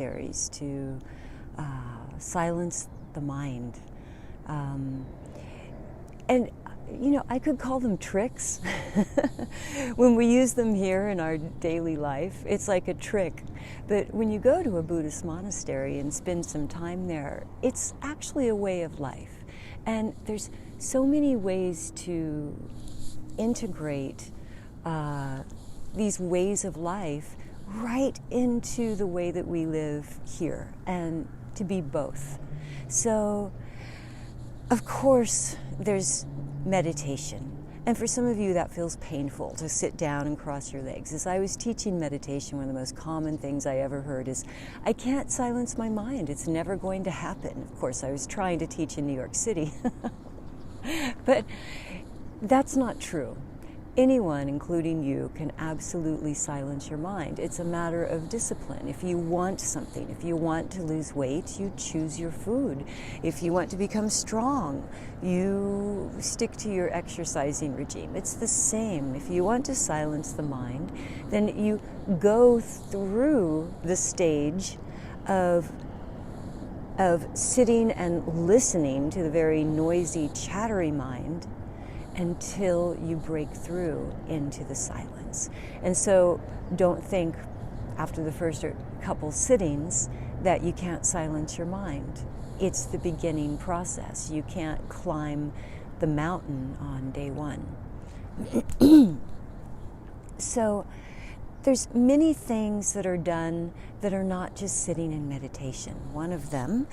to silence the mind. And I could call them tricks. When we use them here in our daily life, it's like a trick. But when you go to a Buddhist monastery and spend some time there, it's actually a way of life. And there's so many ways to integrate these ways of life right into the way that we live here, and to be both. So, of course, there's meditation. And for some of you, that feels painful to sit down and cross your legs. As I was teaching meditation, one of the most common things I ever heard is, I can't silence my mind. It's never going to happen. Of course, I was trying to teach in New York City. But that's not true. Anyone, including you, can absolutely silence your mind. It's a matter of discipline. If you want something, if you want to lose weight, you choose your food. If you want to become strong, you stick to your exercising regime. It's the same. If you want to silence the mind, then you go through the stage of sitting and listening to the very noisy, chattery mind until you break through into the silence. And so don't think after the first couple sittings that you can't silence your mind. It's the beginning process. You can't climb the mountain on day one. So there's many things that are done that are not just sitting in meditation. One of them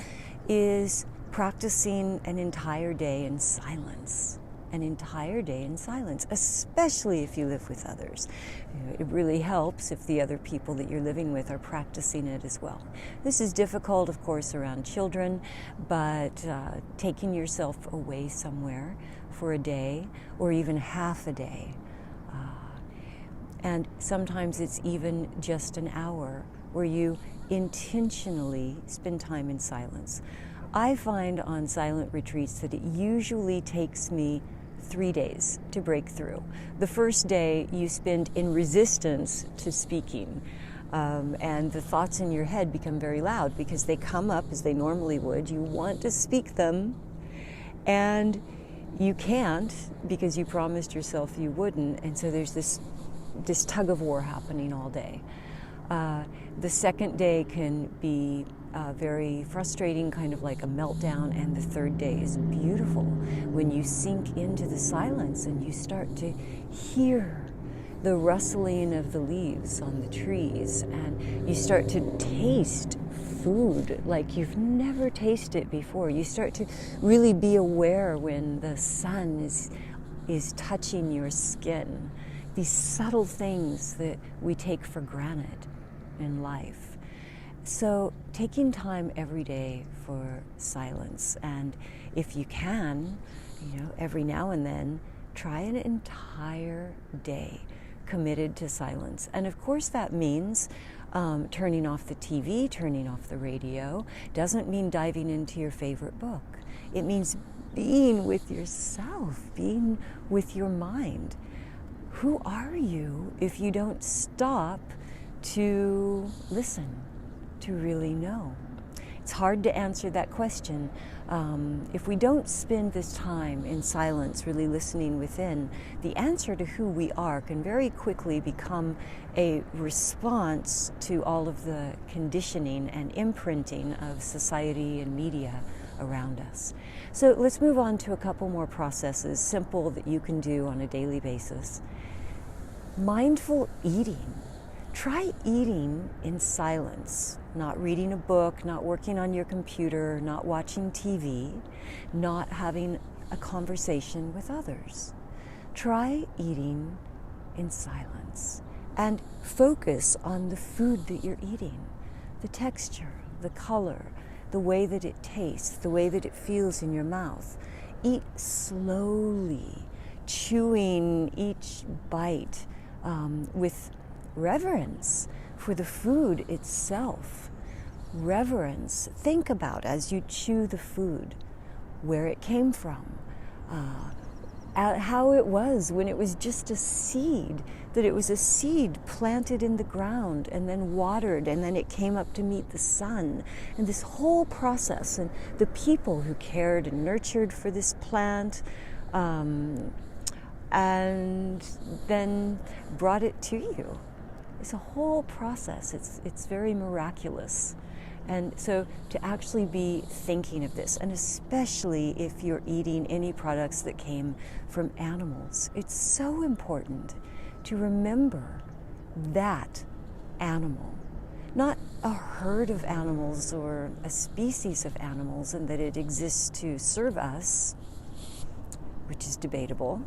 is practicing an entire day in silence. An entire day in silence, especially if you live with others. It really helps if the other people that you're living with are practicing it as well. This is difficult, of course, around children, but taking yourself away somewhere for a day or even half a day. And sometimes it's even just an hour where you intentionally spend time in silence. I find on silent retreats that it usually takes me 3 days to break through. The first day you spend in resistance to speaking, and the thoughts in your head become very loud because they come up as they normally would. You want to speak them, and you can't because you promised yourself you wouldn't, and so there's this tug of war happening all day. The second day can be very frustrating, kind of like a meltdown, and the third day is beautiful when you sink into the silence and you start to hear the rustling of the leaves on the trees, and you start to taste food like you've never tasted before. You start to really be aware when the sun is touching your skin. These subtle things that we take for granted in life. So taking time every day for silence, and if you can, every now and then, try an entire day committed to silence. And of course that means turning off the TV, turning off the radio. Doesn't mean diving into your favorite book. It means being with yourself, being with your mind. Who are you if you don't stop to listen, to really know? It's hard to answer that question. If we don't spend this time in silence, really listening within, the answer to who we are can very quickly become a response to all of the conditioning and imprinting of society and media around us. So let's move on to a couple more processes, simple, that you can do on a daily basis. Mindful eating. Try eating in silence, not reading a book, not working on your computer, not watching TV, not having a conversation with others. Try eating in silence and focus on the food that you're eating, the texture, the color, the way that it tastes, the way that it feels in your mouth. Eat slowly, chewing each bite with reverence for the food itself. Reverence. Think about, as you chew the food, where it came from, how it was when it was just a seed, that it was a seed planted in the ground and then watered, and then it came up to meet the sun, and this whole process, and the people who cared and nurtured for this plant, and then brought it to you. It's a whole process. It's very miraculous. And so to actually be thinking of this, and especially if you're eating any products that came from animals, it's so important to remember that animal, not a herd of animals or a species of animals, and that it exists to serve us, which is debatable,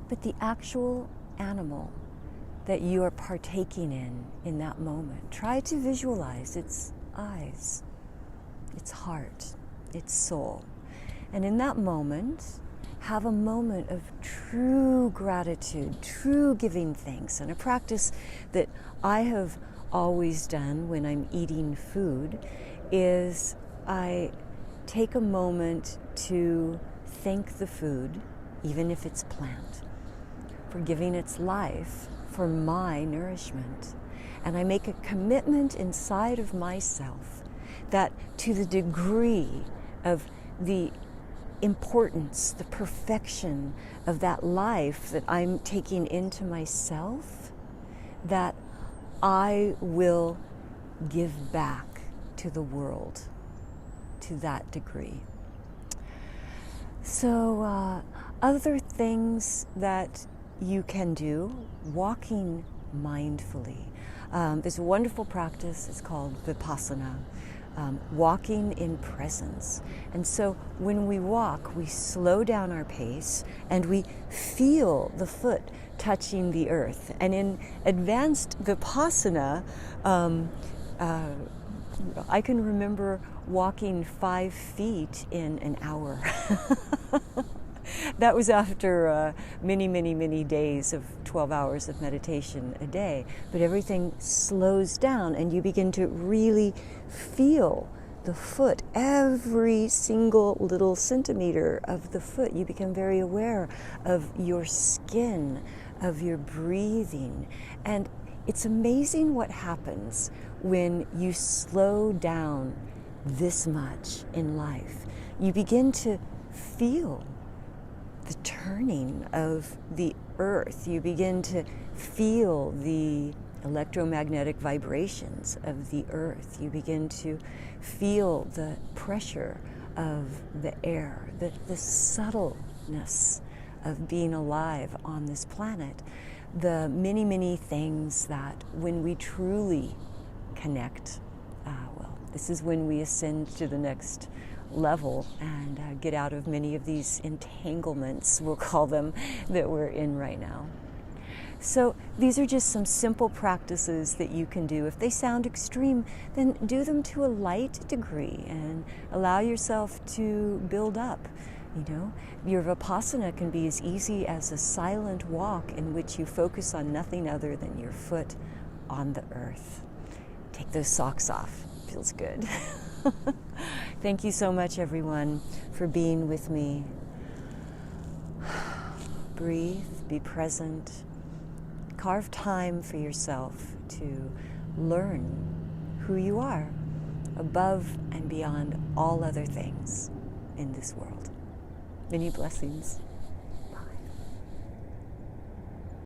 but the actual animal that you are partaking in that moment. Try to visualize its eyes, its heart, its soul. And in that moment, have a moment of true gratitude, true giving thanks. And a practice that I have always done when I'm eating food is I take a moment to thank the food, even if it's plant, for giving its life for my nourishment. And I make a commitment inside of myself that to the degree of the importance, the perfection of that life that I'm taking into myself, that I will give back to the world to that degree. So other things that you can do, walking mindfully. There's a wonderful practice, it's called Vipassana, walking in presence. And so when we walk, we slow down our pace and we feel the foot touching the earth. And in advanced Vipassana, I can remember walking 5 feet in an hour. That was after many days of 12 hours of meditation a day. But everything slows down and you begin to really feel the foot, every single little centimeter of the foot. You become very aware of your skin, of your breathing. And it's amazing what happens when you slow down this much in life. You begin to feel the turning of the earth. You begin to feel the electromagnetic vibrations of the earth. You begin to feel the pressure of the air, the subtleness of being alive on this planet. The many things that when we truly connect, this is when we ascend to the next level and get out of many of these entanglements, we'll call them, that we're in right now. So these are just some simple practices that you can do. If they sound extreme, then do them to a light degree and allow yourself to build up. You know, your Vipassana can be as easy as a silent walk in which you focus on nothing other than your foot on the earth. Take those socks off. Feels good. Thank you so much, everyone, for being with me. Breathe, be present. Carve time for yourself to learn who you are above and beyond all other things in this world. Many blessings.